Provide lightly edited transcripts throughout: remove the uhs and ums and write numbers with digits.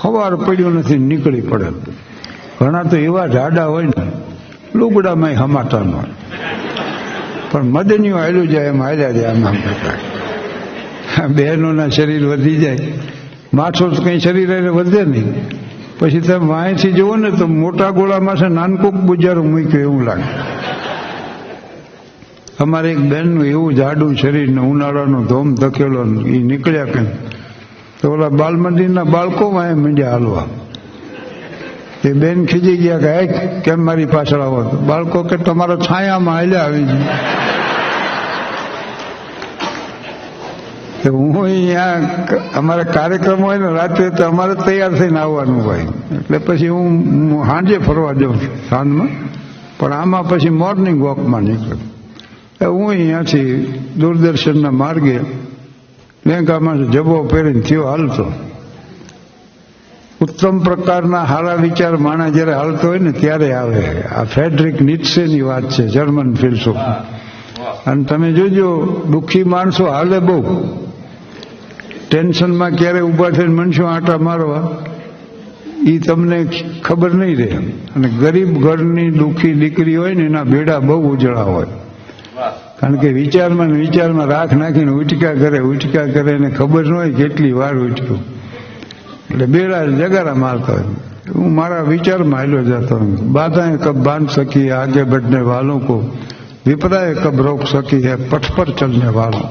સવાર પડ્યું નથી, નીકળી પડે. ઘણા તો એવા જાડા હોય ને લુગડામાં હમાતા ન હોય, પણ મદનીઓ હાલ્યું જાય એમ હાલ્યા જાય. આમ કરતા બહેનોના શરીર વધી જાય, માથું તો કંઈ શરીર વધે નહીં. પછી તમે વાંયથી જુઓ ને તો મોટા ગોળામાં છે નાનકોક બુજારું મૂક્યું એવું લાગે. અમારે એક બહેનનું એવું જાડું શરીર ને ઉનાળાનો ધોમ ધકેલો એ નીકળ્યા કેમ તો ઓલા બાલ મંદિરના બાળકો વાંય મીંડ્યા હાલવા. એ બેન ખીજી ગયા કે કેમ મારી પાછળ આવો? બાળકો કે તમારા છાયામાં હાલ્યા આવી જાય. હું અહીંયા અમારે કાર્યક્રમ હોય ને રાત્રે તો અમારે તૈયાર થઈને આવવાનું હોય, એટલે પછી હું સાંજે ફરવા જાઉં છું સાંજમાં, પણ આમાં પછી મોર્નિંગ વોકમાં નીકળું. હું અહીંયાથી દૂરદર્શનના માર્ગે લેંગામાં જબો પહેરીને થયો હાલતો. ઉત્તમ પ્રકારના સારા વિચાર માણસ જ્યારે હાલતો હોય ને ત્યારે આવે. આ ફ્રેડરિક નીત્સેની વાત છે, જર્મન ફિલસૂફ. અને તમે જોજો દુઃખી માણસો હાલે બહુ, ટેન્શનમાં ક્યારે ઊભા થઈને મનશો આંટા મારવા એ તમને ખબર નહીં રહે. અને ગરીબ ઘરની દુઃખી દીકરી હોય ને એના બેડા બહુ ઉજળા હોય, કારણ કે વિચારમાં રાખ નાખીને ઉટકા કરે એને ખબર ન હોય કેટલી વાર ઉટક્યું, એટલે બેડા જગારા મારતા હોય. હું મારા વિચારમાં હાલ્યો જતો, બાધાએ કબ બાંધ સકી આગે बढ़ने वालों को, વિપરાએ કબ રોક સકી હે પથ પર ચલને વાળો.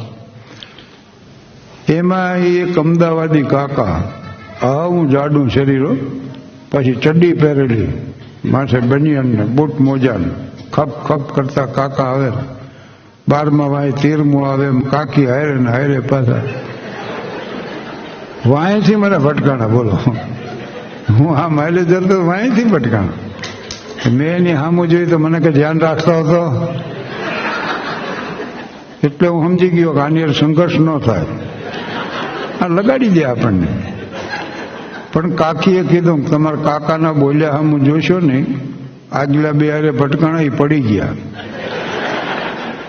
એમાં એક અમદાવાદી કાકા, હું જાડું શરીરો, પછી ચડ્ડી પહેરેલી, માથે બનિયાન ને બૂટ મોજા, ખપ ખપ કરતા કાકા આવે. 12મા વાય 13મું આવે એમ કાકી હારે ને હારે પાછા વાંયથી મને ભટકાણા. બોલો, હું આ માઇલે જતો વાંયથી ભટકાણા. મેં એની સામું જોઈ તો મને કે ધ્યાન રાખતો હતો, એટલે હું સમજી ગયો કે આની સંઘર્ષ ન થાય, આ લગાડી દે આપણને. પણ કાકીએ કીધું તમારા કાકાના બોલ્યા સામું જોશો ને, આગલા બે હારે ભટકાણા એ પડી ગયા,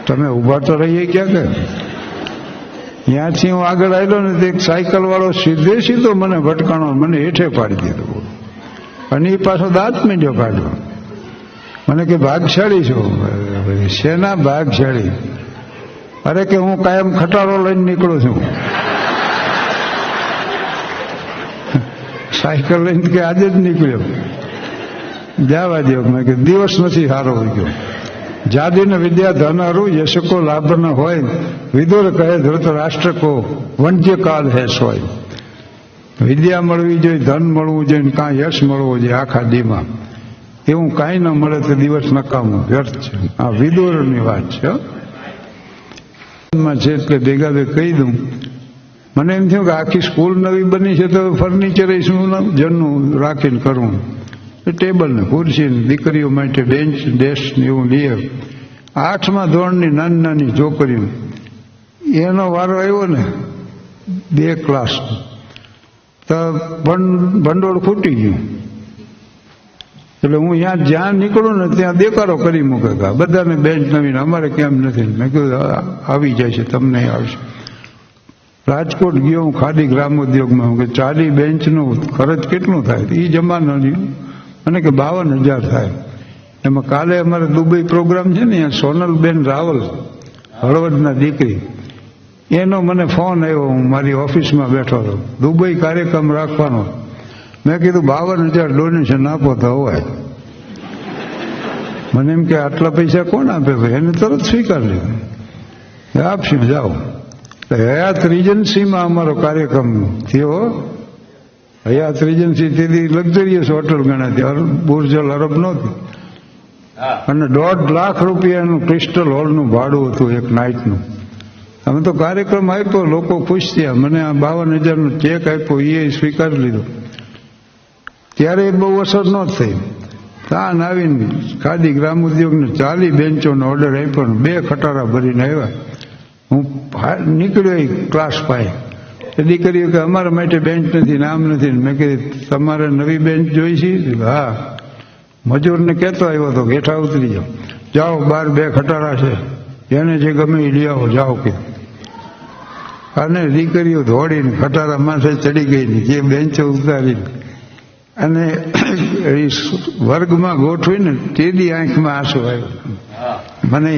તમે ઊભા તો રહીએ ક્યાં કે. ત્યાંથી હું આગળ આવ્યો ને તો એક સાયકલ વાળો સીધો મને ભટકાણો, મને હેઠે પાડી દીધો, અને એ પાછો દાંત મીંડ્યો કાઢ્યો. મને કે ભાગશાળી છો. શેના ભાગશાળી? અરે કે હું કાયમ ખટારો લઈને નીકળું છું. સાયકલ લઈને કે આજે જ નીકળ્યો, જવા દો. મેં કે દિવસ નથી સારો હોય ગયો. જાદીને વિદ્યા ધનરું યશકો લાભ ન હોય, વિદુર કહે ધૃતરાષ્ટ્ર કો વંજ્ય કાળ હેસ હોય. વિદ્યા મળવી જોઈએ, ધન મળવું જોઈએ, કાં યશ મળવું જોઈએ આખા દીમાં. એવું કાંઈ ન મળે તો દિવસ નકામું વ્યર્થ છે. આ વિદુરની વાત છે. એટલે ભેગા કહી દઉં. મને એમ થયું કે આખી સ્કૂલ નવી બની છે તો ફર્નિચર શું જનનું રાખીને કરવું, ટેબલ ને ખુરશી ને દીકરીઓ માટે બેન્ચ ડેસ્ક ને એવું લઈએ. 8મા ધોરણની નાની છોકરીઓ, એનો વારો આવ્યો ને 2 ક્લાસ, તો ભંડોળ ખૂટી ગયું. એટલે હું જ્યાં નીકળું ને ત્યાં દેકારો કરી મૂકે, બધાને બેન્ચ નવીન, અમારે કેમ નથી. મેં કીધું આવી જાય છે, તમને આવશે. રાજકોટ ગયો હું ખાદી ગ્રામોદ્યોગમાં, કે 40 બેન્ચનું ખર્ચ કેટલું થાય એ જમાનાની, અને કે 52,000 થાય. એમાં કાલે અમારે દુબઈ પ્રોગ્રામ છે ને, સોનલબેન રાવલ હળવદના દીકરી, એનો મને ફોન આવ્યો. હું મારી ઓફિસમાં બેઠો હતો, દુબઈ કાર્યક્રમ રાખવાનો. મેં કીધું 52,000 ડોનેશન આપો તો હોય. મને એમ કે આટલા પૈસા કોણ આપે? ભાઈ એને તરત સ્વીકાર લીધો, આપશું જાઓ. હયાત રીજન્સીમાં અમારો કાર્યક્રમ થયો. હયાત રીજન્સી તેથી લક્ઝરિયસ હોટલ ગણાતી, બુર્જલ અરબ નહોતી. અને 1.5 લાખ રૂપિયાનું ક્રિસ્ટલ હોલનું ભાડું હતું એક નાઇટનું. અમે તો કાર્યક્રમ આપ્યો, લોકો ખુશ થયા. મને આ 52,000નો ચેક આપ્યો, એ સ્વીકારી લીધો. ત્યારે બહુ અસર ન થઈ. તાન આવીને ખાદી ગ્રામોદ્યોગને 40 બેન્ચોનો ઓર્ડર આપ્યો, 2 ખટારા ભરીને આવ્યા. હું નીકળ્યો ક્લાસ પાસે. દીકરીઓ કે અમારા માટે બેન્ચ નથી, નામ નથી. મેં કીધું તમારે નવી બેન્ચ જોઈ છે? હા. મજૂરને કહેતો આવ્યો હતો હેઠા ઉતરી જાઓ, બહાર 2 ખટારા છે, એને જે ગમે એ લઈ આવો, જાઓ કે. અને દીકરીઓ દોડીને ખટારા માથે ચડી ગઈ, જે બેન્ચો ઉતારી અને વર્ગમાં ગોઠવીને તે દી આંખમાં આંસુ આવ્યો મને.